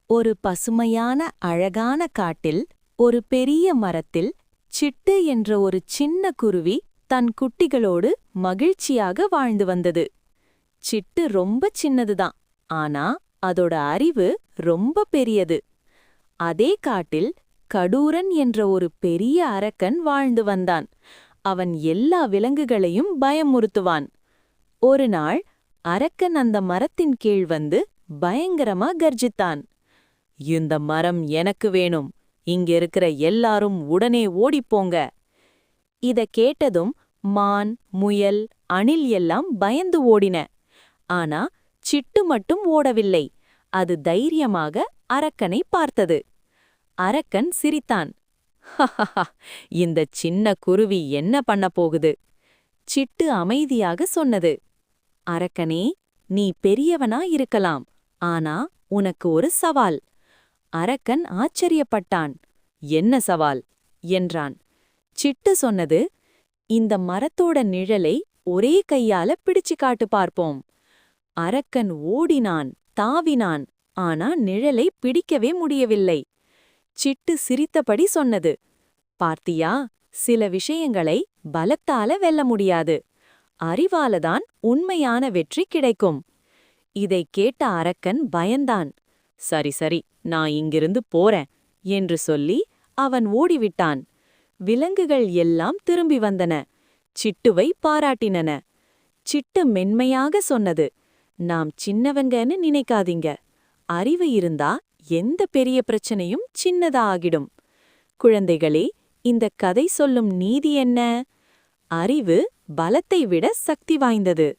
ஒரு பசுமையான அழகான காட்டில் ஒரு பெரிய மரத்தில் சிட்டு என்ற ஒரு சின்ன குருவி தன் குட்டிகளோடு மகிழ்ச்சியாக வாழ்ந்து வந்தது. சிட்டு ரொம்ப சின்னதுதான், ஆனா அதோட அறிவு ரொம்ப பெரியது. அதே காட்டில் கடூரன் என்ற ஒரு பெரிய அரக்கன் வாழ்ந்து வந்தான். அவன் எல்லா விலங்குகளையும் பயமுறுத்துவான். ஒரு நாள் அரக்கன் அந்த மரத்தின் கீழ் வந்து பயங்கரமா கர்ஜித்தான். இந்த மரம் எனக்கு வேணும், இங்க இருக்கிற எல்லாரும் உடனே ஓடிப்போங்க. இத கேட்டதும் மான், முயல், அணில் எல்லாம் பயந்து ஓடின. ஆனா சிட்டு மட்டும் ஓடவில்லை. அது தைரியமாக அரக்கனை பார்த்தது. அரக்கன் சிரித்தான். "ஹஹஹா, இந்த சின்ன குருவி என்ன பண்ண போகுது?" சிட்டு அமைதியாக சொன்னது. "அரக்கனே, நீ பெரியவனா இருக்கலாம், ஆனா உனக்கு ஒரு சவால்." அரக்கன் ஆச்சரியப்பட்டான். "என்ன சவால்?" என்றான். சிட்டு சொன்னது, "இந்த மரத்தோட நிழலை ஒரே கையால பிடிச்சு காட்டு பார்ப்போம்." அரக்கன் ஓடினான், தாவினான், ஆனா நிழலை பிடிக்கவே முடியவில்லை. சிட்டு சிரித்தபடி சொன்னது, "பார்த்தியா, சில விஷயங்களை பலத்தால வெல்ல முடியாது. அறிவாலதான் உண்மையான வெற்றி கிடைக்கும்." இதைக் கேட்ட அரக்கன் பயந்தான். "சரி சரி, நான் இங்கிருந்து போறேன்" என்று சொல்லி அவன் ஓடிவிட்டான். விலங்குகள் எல்லாம் திரும்பி வந்தன. சிட்டுவை பாராட்டினன. சிட்டு மென்மையாக சொன்னது, "நாம் சின்னவங்கன்னு நினைக்காதீங்க. அறிவு இருந்தா எந்த பெரிய பிரச்சனையும் சின்னதா ஆகிடும்." குழந்தைகளே, இந்த கதை சொல்லும் நீதி என்ன? அறிவு பலத்தை விட சக்தி வாய்ந்தது.